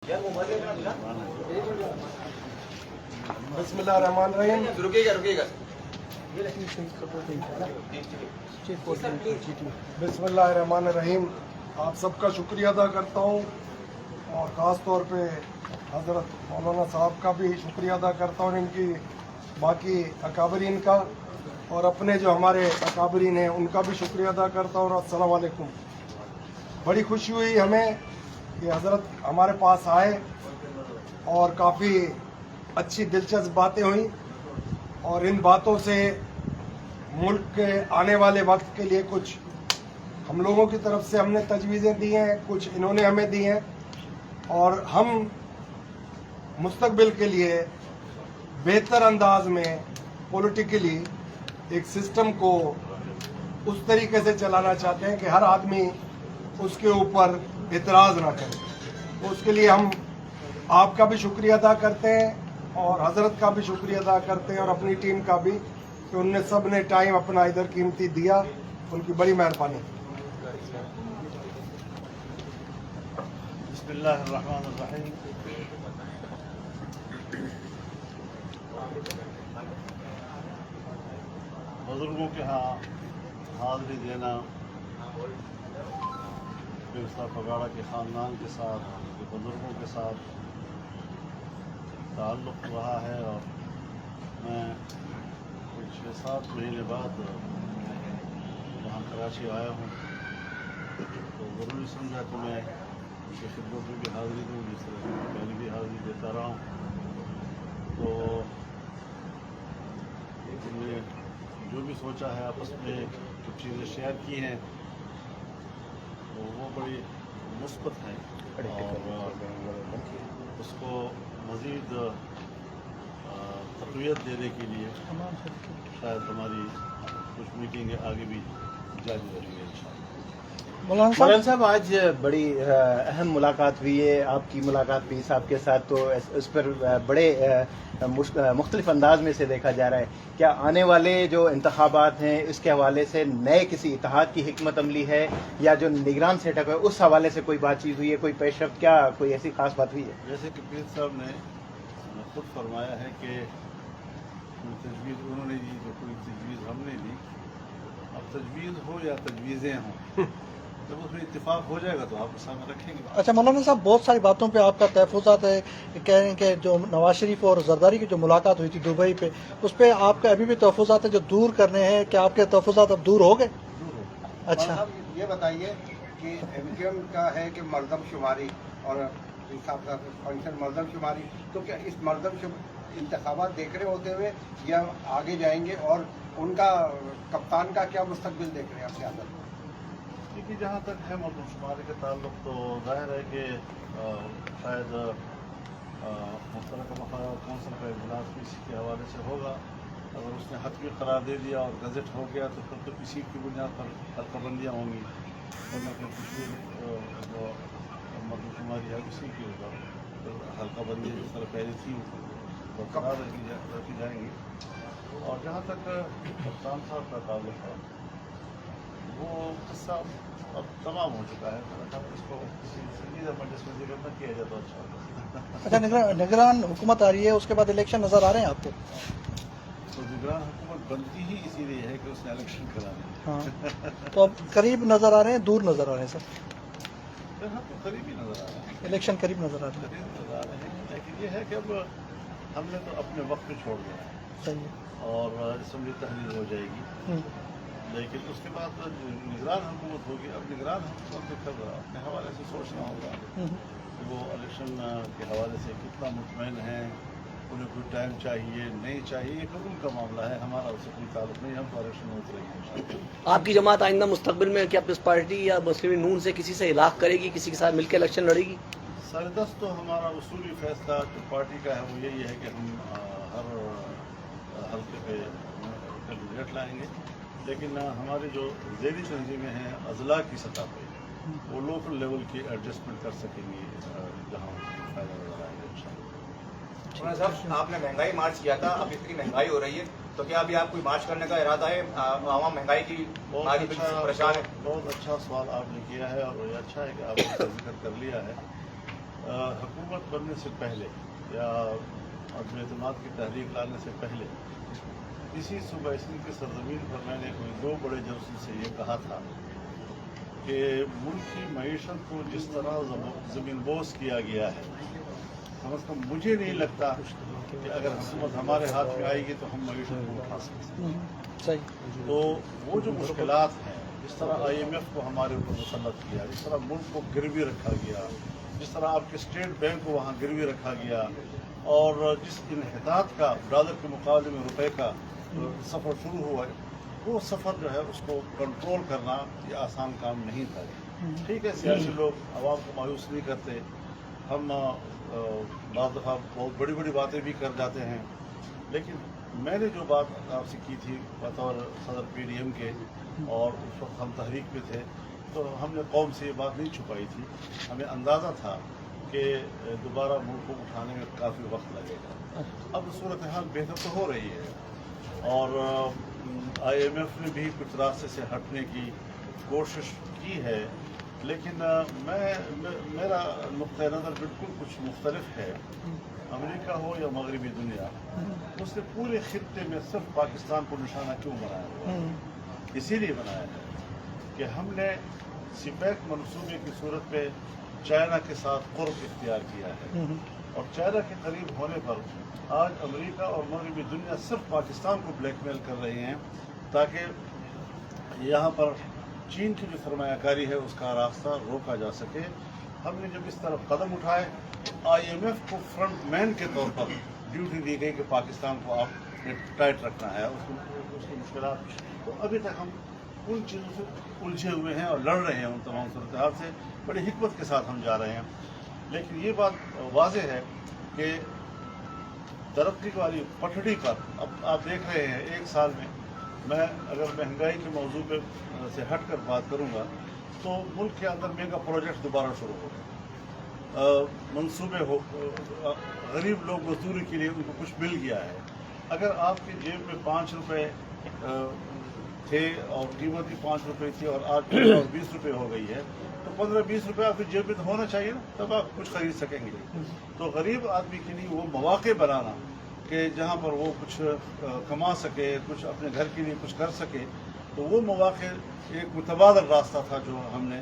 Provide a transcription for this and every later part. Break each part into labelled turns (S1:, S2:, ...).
S1: बिस्मिल्लाहिर्रहमानिर्रहीम। बिस्मिल्लाहिर्रहमानिर्रहीम। आप सबका शुक्रिया अदा करता हूँ और ख़ास तौर पे हज़रत मौलाना साहब का भी शुक्रिया अदा करता हूँ, इनकी बाकी अकाबरीन का, और अपने जो हमारे अकाबरीन हैं उनका भी शुक्रिया अदा करता हूँ। और अस्सलाम वालेकुम। बड़ी खुशी हुई हमें कि हज़रत हमारे पास आए और काफ़ी अच्छी दिलचस्प बातें हुई, और इन बातों से मुल्क के आने वाले वक्त के लिए कुछ हम लोगों की तरफ से हमने तजवीज़ें दी हैं, कुछ इन्होंने हमें दी हैं, और हम मुस्तकबिल के लिए बेहतर अंदाज में पॉलिटिकली एक सिस्टम को उस तरीके से चलाना चाहते हैं कि हर आदमी उसके ऊपर इतराज़ ना करे। तो उसके लिए हम आपका भी शुक्रिया अदा करते हैं और हज़रत का भी शुक्रिया अदा करते हैं और अपनी टीम का भी, कि उनने सब ने टाइम अपना इधर कीमती दिया। उनकी बड़ी मेहरबानी।
S2: बिस्मिल्लाहिर्रहमानिर्रहीम। बुजुर्गों के यहाँ हाज़िरी देना फिर फगाड़ा के ख़ानदान के साथ, बुजुर्गों के साथ ताल्लुक़ रहा है, और मैं कुछ 6-7 महीने बाद यहाँ कराची आया हूँ, तो ज़रूरी समझा कि मैं उनकी खिदमत में भी हाज़िरी दूँ, जिस तरह से पहले भी हाज़िरी देता रहा हूँ। तो हमने जो भी सोचा है आपस में कुछ चीज़ें शेयर की हैं, तो वो बड़ी मुस्बत हैं, और उसको मज़ीद तक़वियत देने के लिए शायद हमारी कुछ मीटिंगें आगे भी जारी रहेंगी इंशाअल्लाह।
S3: मौलाना साहब, आज बड़ी अहम मुलाकात हुई है, आपकी मुलाकात भी साहब के साथ, तो इस पर बड़े मुख्तलिफ अंदाज में से देखा जा रहा है। क्या आने वाले जो इंतखाबात हैं इसके हवाले से नए किसी इत्तेहाद की हिकमत अमली है, या जो निगरान सेटअप है उस हवाले से कोई बातचीत हुई है, कोई पेशरफ्त, क्या कोई ऐसी खास बात हुई है?
S2: जैसे कि पीर साहब ने खुद फरमाया है कि तजवीज़ उन्होंने दी, जो कोई तजवीज़ हमने दी, अब तजवीज़ हो या तजवीज़ें हों, जब उसमें इत्तेफाक हो जाएगा तो आपके सामने रखेंगे।
S4: अच्छा मौलाना साहब, बहुत सारी बातों पे आपका तहफ़्फ़ुज़ात है, कह रहे हैं कि जो नवाज शरीफ और जरदारी की जो मुलाकात हुई थी दुबई पे, उस पर आपके अभी भी तहफ़्फ़ुज़ात है जो दूर करने हैं, क्या आपके तहफ़्फ़ुज़ात अब दूर हो गए? अच्छा,
S5: ये बताइए कि एमक्यूएम का है कि मर्दमशुमारी और फंक्शन मर्दमशुमारी, तो क्या इस इंतखाबात देख रहे होते हुए या आगे जाएंगे, और उनका कप्तान का क्या मुस्तकबिल देख रहे हैं आप सियासत में?
S2: देखिए, जहाँ तक है मर्दमशुमारी का ताल्लुक, तो ज़ाहिर है कि शायद मुश्तरका कौंसिल का इजलास भी इसी के हवाले से होगा। अगर उसने हतमी करार दे दिया और गज़ट हो गया तो फिर तो इसी की बुनियाद पर हल्काबंदियाँ होंगी, वरना फिर कुछ भी जो मर्दमशुमारी है उसी के ऊपर हल्काबंदी जिस तरह पहले थी बरकरार रखी जाएंगी। और जहाँ तक कप्तान साहब का ताल्लुक है, वो किस्सा अब तमाम हो चुका है, इसको किसी संजीदा मजलिस में जिक्र न किया जाए तो अच्छा होगा।
S4: अच्छा, निगरान हुकूमत आ रही है, उसके बाद इलेक्शन नज़र आ रहे हैं आपको?
S2: तो निगरान हुकूमत बनती ही इसीलिए है कि उसने इलेक्शन कराने।
S4: हाँ, तो अब करीब नज़र आ रहे हैं, दूर नज़र आ रहे हैं सर?
S2: हाँ, तो करीब ही नज़र आ रहा है,
S4: इलेक्शन करीब नज़र आ रहे हैं।
S2: करीब नज़र आ रहे हैं, लेकिन ये है कि अब हमने तो अपने वक्त पे छोड़ दिया है,
S4: सही है।
S2: और असम्बली तहरीर हो जाएगी, लेकिन उसके बाद निगरान हुकूमत होगी। अब निगरान हुकूमत को फिर अपने हवाले से सोचना होगा कि वो इलेक्शन के हवाले से कितना मुतमईन है, उन्हें कोई टाइम चाहिए नहीं चाहिए, ये फिर उनका मामला है, हमारा उससे कोई ताल्लुक नहीं। हम तो इलेक्शन में उतरेंगे।
S6: आपकी जमात आइंदा मुस्तकबिल में क्या पीस पार्टी या मुस्लिम नून से किसी से इलाक़ करेगी, किसी के साथ मिलकर इलेक्शन लड़ेगी?
S2: सरदस्त तो हमारा उसूली फैसला जो पार्टी का है वो यही है कि हम हर हल्के पे कैंडिडेट लाएंगे, लेकिन हमारे जो ज़ेली तंजीमें हैं अज़ला की सतह पे, वो लोकल लेवल की एडजस्टमेंट कर सकेंगी जहाँ फायदा नजर आएगा इंशाअल्लाह।
S7: साहब, आपने महंगाई मार्च किया था, अब इतनी महंगाई हो रही है तो क्या अभी आप कोई मार्च करने का इरादा है? आवाम महंगाई की परेशान है।
S2: बहुत अच्छा सवाल आपने किया है, और ये अच्छा है कि आपने जिक्र कर लिया है। हुकूमत बनने से पहले या अदम एतमाद की तहरीक लाने से पहले इसी सूबा सिंध की सरजमीन पर मैंने कोई 2 बड़े जलसों से ये कहा था कि मुल्क की मईशत को जिस तरह ज़मीनबोस किया गया है, कम अज़ कम मुझे नहीं लगता कि अगर हुकूमत हमारे हाथ में आएगी तो हम मईशत को उठा सकते हैं।
S4: सही।
S2: तो वो जो मुश्किलात हैं, जिस तरह IMF को हमारे ऊपर मुसल्लत किया, जिस तरह मुल्क को गिरवी रखा गया, जिस तरह आपके स्टेट बैंक को वहाँ गिरवी रखा गया और जिस इन्हितात का डॉलर के मुकाबले में रुपए का सफ़र शुरू हुआ है, वो सफ़र जो है उसको कंट्रोल करना ये आसान काम नहीं था। ठीक है, सियासी लोग आवाम को मायूस नहीं करते, हम बाद दफ़ा बहुत बड़ी बड़ी बातें भी कर जाते हैं, लेकिन मैंने जो बात आपसे की थी बतौर सदर PDM के और उस वक्त हम तहरीक पे थे, तो हमने कौम से ये बात नहीं छुपाई थी। हमें अंदाज़ा था कि दोबारा मुल्क को उठाने में काफ़ी वक्त लगेगा। अब सूरत हाल बेहतर तो हो रही है और IMF ने भी कुछ रास्ते से हटने की कोशिश की है, लेकिन मेरा नुक्ता नज़र बिल्कुल कुछ मुख्तलिफ है। अमेरिका हो या मगरबी दुनिया, उसने पूरे खित्ते में सिर्फ पाकिस्तान को निशाना क्यों बनाया है? इसीलिए बनाया है कि हमने सिपैक मनसूबे की सूरत पे चाइना के साथ क़ुर्ब इख्तियार किया है और चाइना के करीब होने पर आज अमेरिका और मगरबी दुनिया सिर्फ पाकिस्तान को ब्लैकमेल कर रहे हैं ताकि यहाँ पर चीन की जो सरमायाकारी है उसका रास्ता रोका जा सके। हमने जब इस तरफ कदम उठाए, IMF को फ्रंट मैन के तौर पर ड्यूटी दी गई कि पाकिस्तान को आप टाइट रखना है, उसकी मुश्किलात। तो अभी तक हम उन चीज़ों से उलझे हुए हैं और लड़ रहे हैं उन तमाम सूरत हाल से, बड़ी हिकमत के साथ हम जा रहे हैं। लेकिन ये बात वाज़ेह है कि तरक्की वाली पटड़ी पर अब आप देख रहे हैं, एक साल में मैं अगर महंगाई के मौजू पे से हट कर बात करूँगा तो मुल्क के अंदर मेगा प्रोजेक्ट दोबारा शुरू हो गए, मंसूबे हो, गरीब लोग मजदूरी के लिए उनको कुछ मिल गया है। अगर आपकी जेब में 5 रुपये थे और कीमत भी 5 रुपये थी और आज 20 रुपये हो गई है, तो 15-20 रुपये आपकी जेब में तो होना चाहिए ना, तब आप कुछ खरीद सकेंगे। तो गरीब आदमी के लिए वो मौके बनाना कि जहाँ पर वो कुछ कमा सके, कुछ अपने घर के लिए कुछ कर सके, तो वो मौके एक मुतबादल रास्ता था जो हमने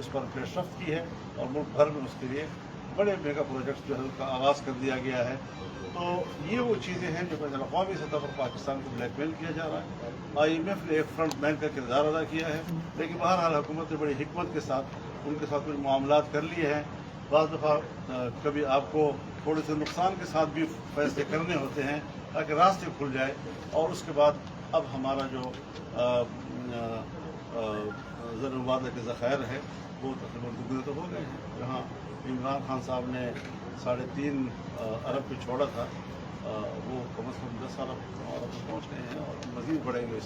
S2: इस पर पेशरफ्त की है और मुल्क भर में उसके लिए बड़े मेगा प्रोजेक्ट्स जो है उनका आगाज़ कर दिया गया है। तो ये वो चीज़ें हैं जो बैनुल अक़वामी सतह पर पाकिस्तान को ब्लैकमेल किया जा रहा है। IMF ने एक फ्रंट मैन का किरदार अदा किया है, लेकिन बहरहाल हुकूमत ने बड़ी हिकमत के साथ उनके साथ कुछ मामलात कर लिए हैं। बाज़ दफ़ा कभी आपको थोड़े से नुकसान के साथ भी फैसले करने होते हैं ताकि रास्ते खुल जाए। और उसके बाद अब हमारा जो ज़रूरत के ज़ख़ायर है वो तकरीबन दुगने तो हो गए हैं। जहाँ इमरान खान साहब ने 3.5 अरब पे छोड़ा था, वो कम से कम 10 अरब पहुँच गए हैं और मज़ीद बढ़ेंगे।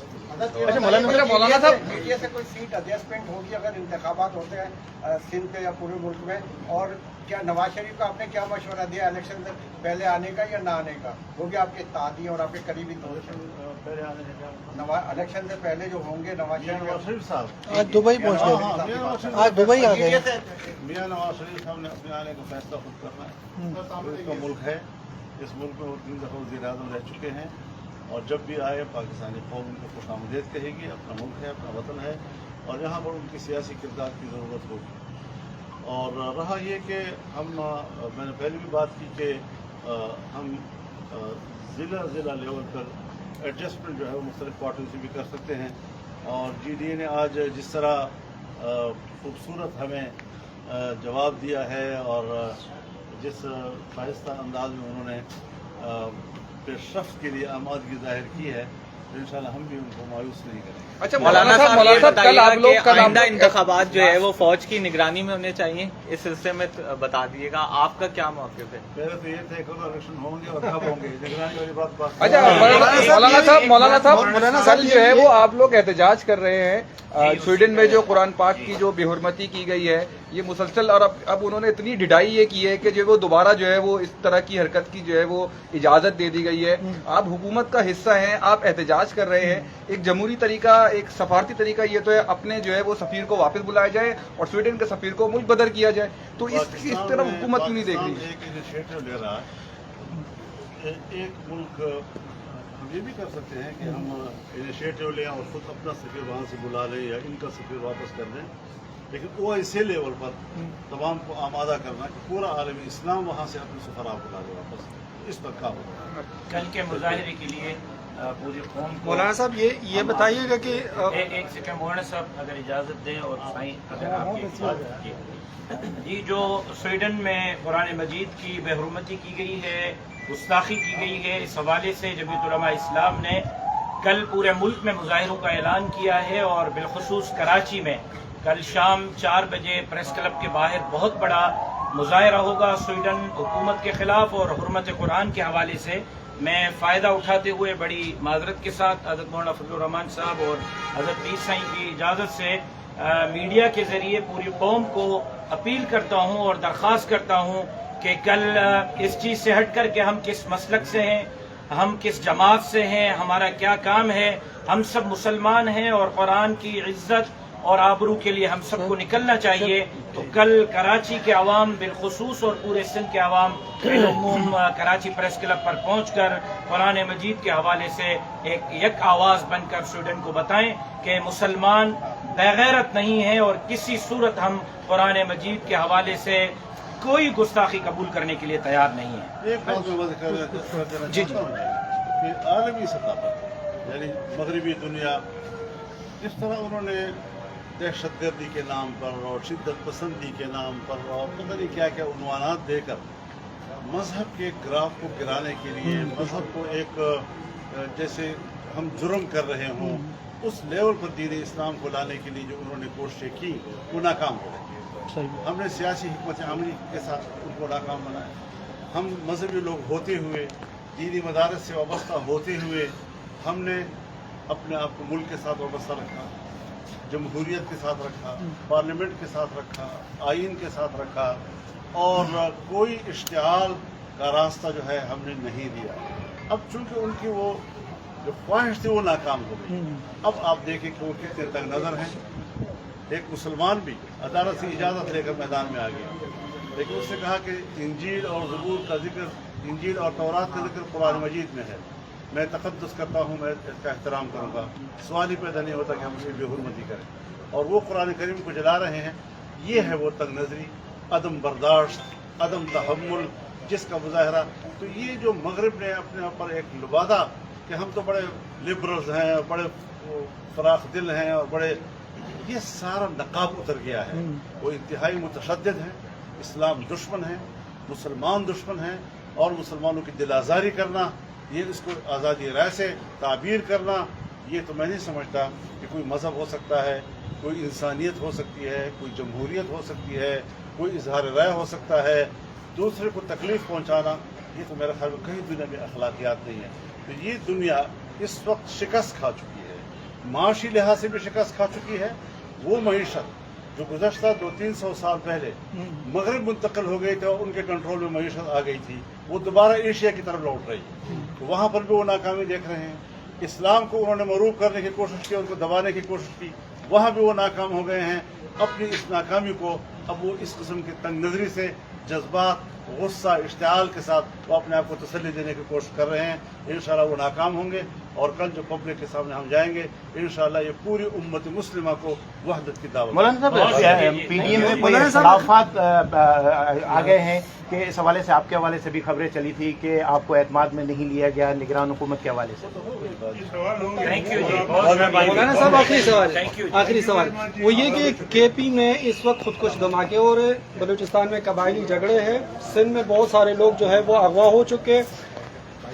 S5: अच्छा मौलाना साहब, मीडिया से कोई सीट एडजस्टमेंट होगी अगर इंतखाबात होते हैं सिंध पे या पूरे मुल्क में? और क्या नवाज शरीफ का आपने क्या मशवरा दिया इलेक्शन से पहले आने का या ना आने का? वो भी आपके तादी और आपके करीबी दोस्त हैं।
S2: पहले आने का
S5: इलेक्शन से पहले जो होंगे नवाज
S2: शरीफ साहब
S4: आज दुबई पहुंच गए, आज दुबई आ गए।
S2: मियाँ नवाज शरीफ साहब ने अपने आने का फैसला खुद करना है। इसका मुल्क है, इस मुल्क में वो 3 दफ़ा वज़ीर-ए-आज़म रह चुके हैं और जब भी आए पाकिस्तानी कौम उनको खुशामदीद कहेगी। अपना मुल्क है, अपना वतन है और यहाँ पर उनकी सियासी किरदार की ज़रूरत होगी। और रहा ये कि मैंने पहले भी बात की कि हम ज़िला लेवल पर एडजस्टमेंट जो है वो मुख्तलिफ पार्टियों से भी कर सकते हैं। और GDA ने आज जिस तरह खूबसूरत हमें जवाब दिया है और जिस शाइस्ता अंदाज में उन्होंने पेशरफ्त के लिए आमादगी जाहिर की है, तो इंशाल्लाह हम भी उनको मायूस नहीं करेंगे।
S8: अच्छा मौलाना साहब, कल आइंदा इंतखाबात जो है वो फौज की निगरानी में होने चाहिए, इस सिलसिले में बता दिएगा आपका क्या मौक़िफ़ है?
S2: पहले तो ये थे कब इलेक्शन होंगे और कब होंगे, निगरानी वाली बात।
S8: अच्छा मौलाना साहब, कल जो है वो आप लोग एहतजाज कर रहे हैं स्वीडन में जो कुरान पाक की जो बेहुरमती की गई है,
S9: یہ مسلسل، اور اب انہوں نے اتنی ڈھائی یہ کی ہے کہ جو وہ دوبارہ جو ہے وہ اس طرح کی حرکت کی جو ہے وہ اجازت دے دی گئی ہے. آپ حکومت کا حصہ ہیں، آپ احتجاج کر رہے ہیں. ایک جمہوری طریقہ، ایک سفارتی طریقہ یہ تو ہے اپنے جو ہے وہ سفیر کو واپس بلایا جائے اور سویڈن کے سفیر کو ملک بدر کیا جائے. تو اس طرف حکومت کیوں نہیں دیکھ رہی؟
S2: ایک انیشیٹو لے رہا ہے. ایک ملک ہم یہ بھی کر سکتے ہیں کہ ہم انیشیٹو لیں اور خود اپنا سفیر وہاں سے بلا لیں یا ان کا سفیر واپس کر دیں، لیکن وہ اسی لیول پر تمام کو آمادہ کرنا کہ پورا عالمی اسلام وہاں سے اپنے سفراء بلا لے واپس، اس پر کام ہوگا.
S10: کل کے مظاہرے کے لیے پوری قوم کو
S11: مولانا صاحب یہ بتائیے گا کہ
S10: ایک سیکنڈ مولانا صاحب اگر اجازت دیں، اور اگر آپ جی، جو سویڈن میں قرآن مجید کی بے حرمتی کی گئی ہے، گستاخی کی گئی ہے، اس حوالے سے جمعیت علماء اسلام نے کل پورے ملک میں مظاہروں کا اعلان کیا ہے، اور بالخصوص کراچی میں کل شام 4 بجے پریس کلب کے باہر بہت بڑا مظاہرہ ہوگا سویڈن حکومت کے خلاف اور حرمت قرآن کے حوالے سے. میں فائدہ اٹھاتے ہوئے بڑی معذرت کے ساتھ حضرت مولانا فضل الرحمان صاحب اور حضرت پیر سائیں کی اجازت سے میڈیا کے ذریعے پوری قوم کو اپیل کرتا ہوں اور درخواست کرتا ہوں کہ کل اس چیز سے ہٹ کر کے ہم کس مسلک سے ہیں، ہم کس جماعت سے ہیں، ہمارا کیا کام ہے، ہم سب مسلمان ہیں اور قرآن کی عزت اور آبرو کے لیے ہم سب کو نکلنا چاہیے. تو کل کراچی کے عوام بالخصوص اور پورے سندھ کے عوام بالعموم کراچی پریس کلب پر پہنچ کر قرآن مجید کے حوالے سے یک آواز بن کر سویڈن کو بتائیں کہ مسلمان بغیرت نہیں ہیں اور کسی صورت ہم قرآن مجید کے حوالے سے کوئی گستاخی قبول کرنے کے لیے تیار نہیں ہے.
S2: ایک بات میں واضح کر دینا چاہتا ہوں کہ عالمی سطح پر یعنی مغربی دنیا جس طرح انہوں نے دہشت گردی کے نام پر اور شدت پسندی کے نام پر اور پتہ نہیں کیا کیا عنوانات دے کر مذہب کے گراف کو گرانے کے لیے، مذہب کو ایک جیسے ہم جرم کر رہے ہوں اس لیول پر دین اسلام کو لانے کے لیے جو انہوں نے کوششیں کی وہ ناکام ہو گئی. ہم نے سیاسی حکمت عملی کے ساتھ ان کو ناکام بنایا. ہم مذہبی لوگ ہوتے ہوئے، دینی مدارس سے وابستہ ہوتے ہوئے ہم نے اپنے آپ کو ملک کے ساتھ وابستہ رکھا، جمہوریت کے ساتھ رکھا، پارلیمنٹ کے ساتھ رکھا، آئین کے ساتھ رکھا، اور کوئی اشتعال کا راستہ جو ہے ہم نے نہیں دیا. اب چونکہ ان کی وہ جو خواہش تھی وہ ناکام ہو گئی. اب آپ دیکھیں کہ وہ کتنے تنگ نظر ہیں. ایک مسلمان بھی عدالت سے اجازت لے کر میدان میں آ گیا، لیکن اس نے کہا کہ انجیل اور زبور کا ذکر، انجیل اور تورات کا ذکر قرآن مجید میں ہے، میں تقدس کرتا ہوں، میں اس کا احترام کروں گا. سوال ہی پیدا نہیں ہوتا کہ ہم اسے بے حرمتی کریں، اور وہ قرآن کریم کو جلا رہے ہیں. یہ ہے وہ تنگ نظری، عدم برداشت، عدم تحمل جس کا مظاہرہ. تو یہ جو مغرب نے اپنے آپ پر ایک لبادہ کہ ہم تو بڑے لبرلز ہیں، بڑے فراخ دل ہیں اور بڑے، یہ سارا نقاب اتر گیا ہے. وہ انتہائی متشدد ہیں، اسلام دشمن ہیں، مسلمان دشمن ہیں، اور مسلمانوں کی دل آزاری کرنا، یہ اس کو آزادی رائے سے تعبیر کرنا، یہ تو میں نہیں سمجھتا کہ کوئی مذہب ہو سکتا ہے، کوئی انسانیت ہو سکتی ہے، کوئی جمہوریت ہو سکتی ہے، کوئی اظہار رائے ہو سکتا ہے. دوسرے کو تکلیف پہنچانا، یہ تو میرے خیال میں کہیں دنیا میں اخلاقیات نہیں ہے. تو یہ دنیا اس وقت شکست کھا چکی ہے، معاشی لحاظ سے بھی شکست کھا چکی ہے. وہ معیشت جو گزشتہ 200-300 سال پہلے مغرب منتقل ہو گئی تھی اور ان کے کنٹرول میں معیشت آ گئی تھی، وہ دوبارہ ایشیا کی طرف لوٹ رہی ہے. وہاں پر بھی وہ ناکامی دیکھ رہے ہیں. اسلام کو انہوں نے مغلوب کرنے کی کوشش کی، ان کو دبانے کی کوشش کی، وہاں بھی وہ ناکام ہو گئے ہیں. اپنی اس ناکامی کو اب وہ اس قسم کی تنگ نظری سے، جذبات، غصہ، اشتعال کے ساتھ وہ اپنے آپ کو تسلی دینے کی کوشش کر رہے ہیں. انشاءاللہ وہ ناکام ہوں گے، اور کل جو پبلک کے سامنے ہم جائیں گے انشاءاللہ یہ پوری امت مسلمہ کو وحدت کی دعوت.
S3: مولانا صاحب، پی ڈی ایم میں کوئی اختلافات آ گئے ہیں کہ اس حوالے سے آپ کے حوالے سے بھی خبریں چلی تھی کہ آپ کو اعتماد میں نہیں لیا گیا نگران حکومت کے حوالے سے.
S11: مولانا صاحب آخری سوال وہ یہ کہ کے پی میں اس وقت خودکش دھماکے ہو رہے، بلوچستان میں قبائلی جھگڑے ہیں، سندھ میں بہت سارے لوگ جو ہے وہ اغوا ہو چکے،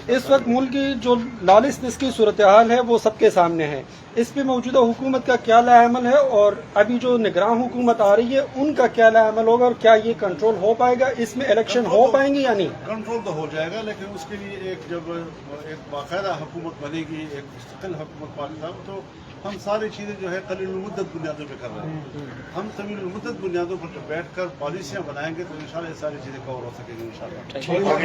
S11: इस वक्त मुल्क की जो लालिस की सूरत हाल है वो सबके सामने है। इस पे मौजूदा हुकूमत का क्या लाअमल है और अभी जो निगरान हुकूमत आ रही है उनका क्या लाअमल होगा और क्या ये कंट्रोल हो पाएगा, इसमें इलेक्शन हो पाएंगे या नहीं?
S2: कंट्रोल तो हो जाएगा, लेकिन उसके लिए जब एक बाकायदा हुकूमत बनेगी, एक मुस्तकिल हुकूमत पाकिस्तान, तो हम सारी चीज़ें जो है कलील-उल-मुद्दत बुनियादों पे कर रहे हैं। हम तवील-उल-मुद्दत बुनियादों पर बैठ कर पॉलिसियाँ बनाएंगे तो इंशाल्लाह ये सारी चीज़ें कवर हो सकेंगी इंशाल्लाह।